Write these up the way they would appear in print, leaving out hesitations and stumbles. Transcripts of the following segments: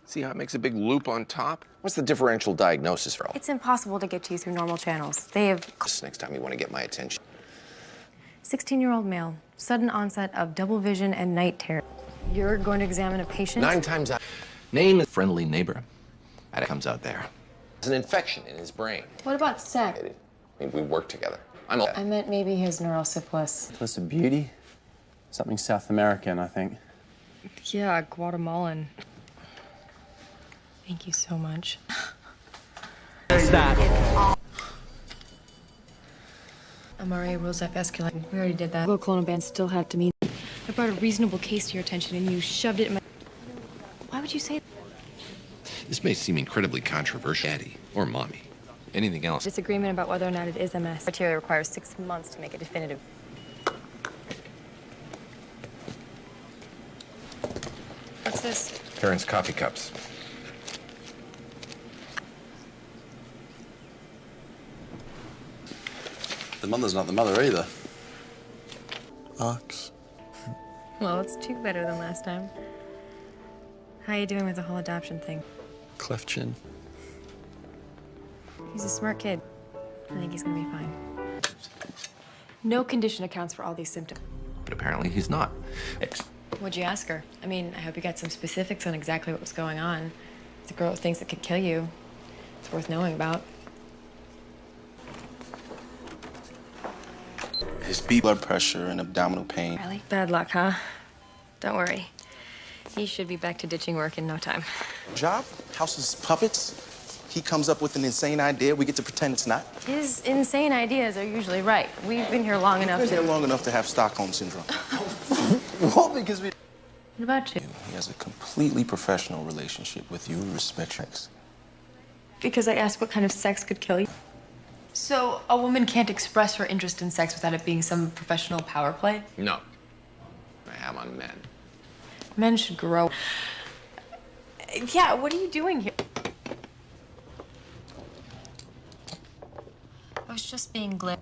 See how it makes a big loop on top? What's the differential diagnosis for all? It's impossible to get to you through normal channels. They have... Next time you want to get my attention. 16-year-old male, sudden onset of double vision and night terror. You're going to examine a patient? 9 times out. Name is friendly neighbor. And it comes out there. There's an infection in his brain. What about sex? I mean, we work together. I meant maybe his neural syphilis. Plus a beauty? Something South American, I think. Yeah, Guatemalan. Thank you so much. What's that? MRA rules F escalate. We already did that. Clonal band still had to meet. I brought a reasonable case to your attention and you shoved it in my... Why would you say that? This may seem incredibly controversial, Daddy or Mommy. Anything else? Disagreement about whether or not it is MS. Criteria requires 6 months to make a definitive. What's this? Parents' coffee cups. The mother's not the mother either. Ox. Well, it's 2 better than last time. How are you doing with the whole adoption thing? Cleft chin. He's a smart kid. I think he's gonna be fine. No condition accounts for all these symptoms. But apparently he's not. What'd you ask her? I mean, I hope you got some specifics on exactly what was going on. It's a girl with things that could kill you. It's worth knowing about. His blood pressure and abdominal pain. Really? Bad luck, huh? Don't worry. He should be back to ditching work in no time. Job? House's puppets? He comes up with an insane idea. We get to pretend it's not. His insane ideas are usually right. We've been here long enough We've to... been here long enough to have Stockholm syndrome. Well, because we... What about you? He has a completely professional relationship with you. Respect sex. Because I asked what kind of sex could kill you. So a woman can't express her interest in sex without it being some professional power play? No. I am on men. Men should grow. Yeah, what are you doing here? I was just being glib.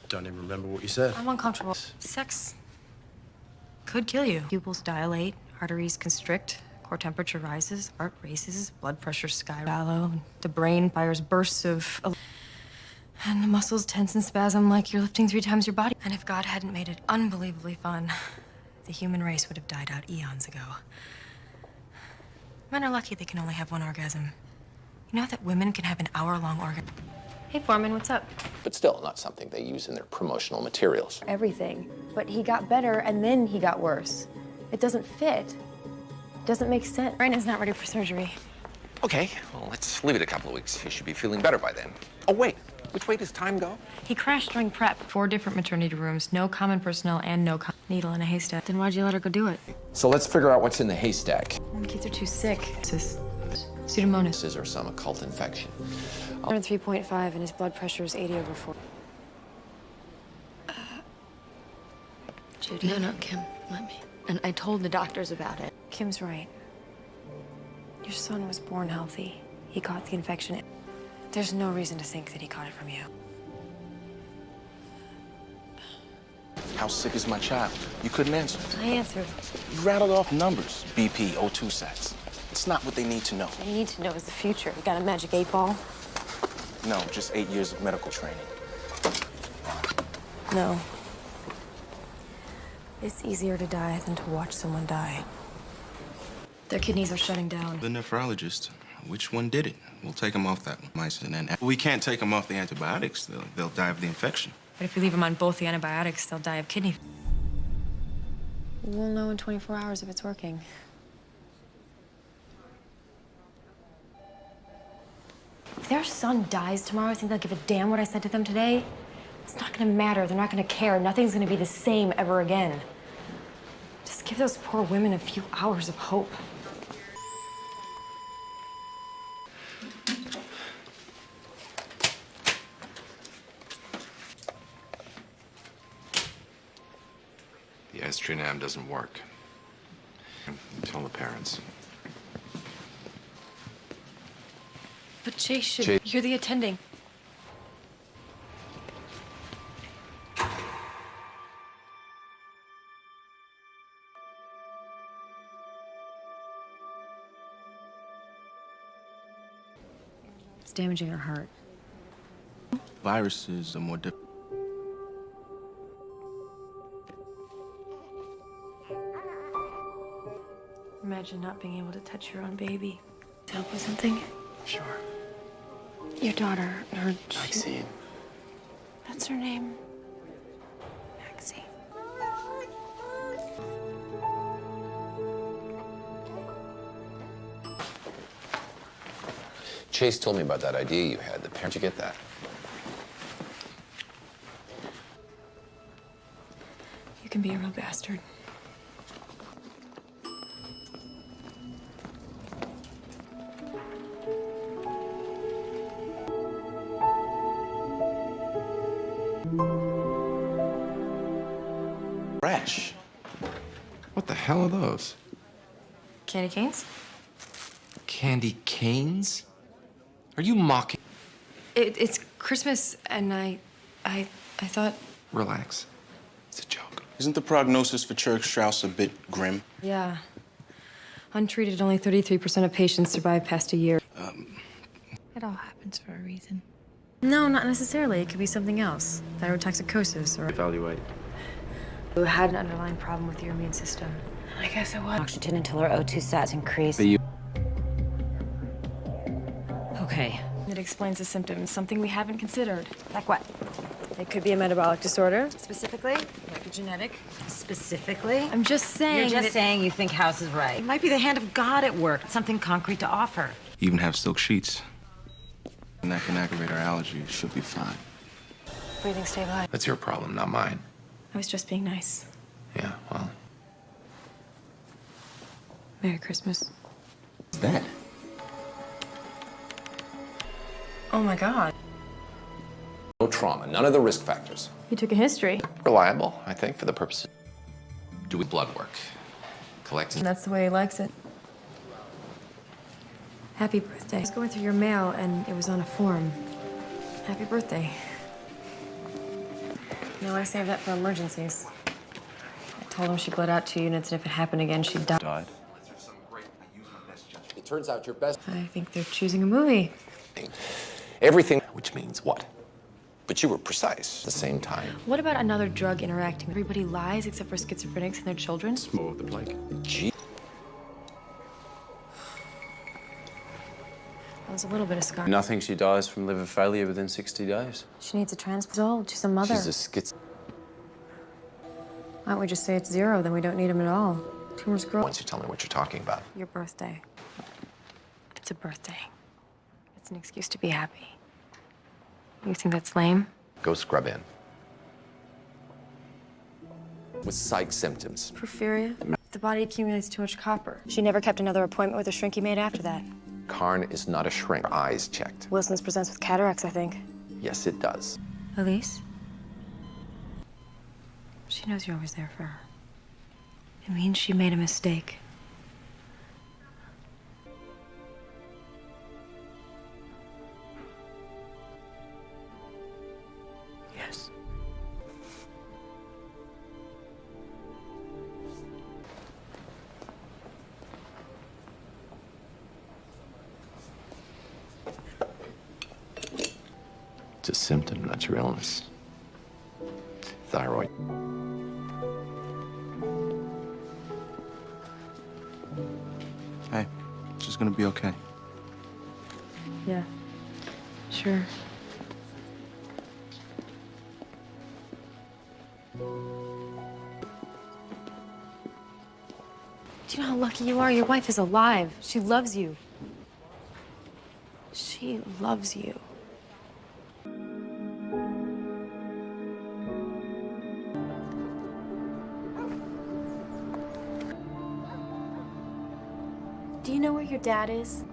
Don't even remember what you said. I'm uncomfortable. Sex could kill you. Pupils dilate, arteries constrict, core temperature rises, heart races, blood pressure skyrockets, the brain fires bursts of... And the muscles tense and spasm like you're lifting 3 times your body. And if God hadn't made it unbelievably fun, the human race would have died out eons ago. Men are lucky they can only have 1 orgasm. You know that women can have an hour-long orgasm? Hey, Foreman, what's up? But still, not something they use in their promotional materials. Everything. But he got better, and then he got worse. It doesn't fit. It doesn't make sense. Brandon's not ready for surgery. Okay, well, let's leave it a couple of weeks. He should be feeling better by then. Oh, wait. Which way does time go? He crashed during prep. 4 different maternity rooms, no common personnel, and no needle in a haystack. Then why'd you let her go do it? So let's figure out what's in the haystack. Kids are too sick. Pseudomonas. Scissor, some occult infection. 103.5, and his blood pressure is 80/4. Judy? No, Kim, let me. And I told the doctors about it. Kim's right. Your son was born healthy. He caught the infection. There's no reason to think that he caught it from you. How sick is my child? You couldn't answer. I answered. You rattled off numbers. BP, O2 sats. It's not what they need to know. What they need to know is the future. You got a magic 8 ball? No, just 8 years of medical training. No. It's easier to die than to watch someone die. Their kidneys are shutting down. The nephrologist, which one did it? We'll take them off that medicine. And we can't take them off the antibiotics. They'll die of the infection. But if we leave them on both the antibiotics, they'll die of kidney. We'll know in 24 hours if it's working. If their son dies tomorrow, I think they'll give a damn what I said to them today. It's not gonna matter. They're not gonna care. Nothing's gonna be the same ever again. Just give those poor women a few hours of hope. The astronam doesn't work. Tell the parents. But Chase should... You're the attending. It's damaging her heart. Viruses are more difficult. Imagine not being able to touch your own baby. Help with something? Sure. Your daughter, her. Maxine. That's her name. Maxine. Chase told me about that idea you had. Where'd you get that? You can be a real bastard. Fresh. What the hell are those? Candy canes? Candy canes? Are you mocking? It's Christmas, and I thought. Relax. It's a joke. Isn't the prognosis for Church-Strauss a bit grim? Yeah. Untreated, only 33% of patients survive past a year. It all happens for a reason. No, not necessarily. It could be something else. Thyrotoxicosis, or Evaluate. you had an underlying problem with your immune system. I guess it was. Oxygen until our O2 sats increase. Okay. It explains the symptoms, something we haven't considered. Like what? It could be a metabolic disorder. Specifically? Like a genetic. Specifically? I'm just saying. You're just saying you think House is right. It might be the hand of God at work. Something concrete to offer. You even have silk sheets. And that can aggravate our allergy. Should be fine. Breathing stabilized. That's your problem, not mine. I was just being nice. Yeah, well. Merry Christmas. What's that? Oh my God. No trauma, none of the risk factors. You took a history. Reliable, I think, for the purposes. Doing blood work. Collecting. That's the way he likes it. Happy birthday. I was going through your mail and it was on a form. Happy birthday. No, I saved that for emergencies. I told him she'd let out 2 units and if it happened again, she'd die. Died. It turns out your best I think they're choosing a movie. thing. Everything, which means what? But you were precise at the same time. What about another drug interacting? Everybody lies except for schizophrenics and their children. More of the plague. Gee. That was a little bit of scar. Nothing. She dies from liver failure within 60 days. She needs a transplant. She's a mother. She's a schiz. Why don't we just say it's 0, then we don't need him at all. Tumors grow. Once you tell me what you're talking about. Your birthday. It's a birthday. It's an excuse to be happy. You think that's lame? Go scrub in. With psych symptoms. Porphyria. The body accumulates too much copper. She never kept another appointment with a shrink he made after that. Karn is not a shrink. Her eyes checked. Wilson's presents with cataracts, I think. Yes, it does. Elise? She knows you're always there for her. It means she made a mistake. Yes. It's a symptom, not your illness. Thyroid. Hey, it's just gonna be okay. Yeah. Sure. Do you know how lucky you are? Your wife is alive. She loves you. She loves you. Do you know where your dad is?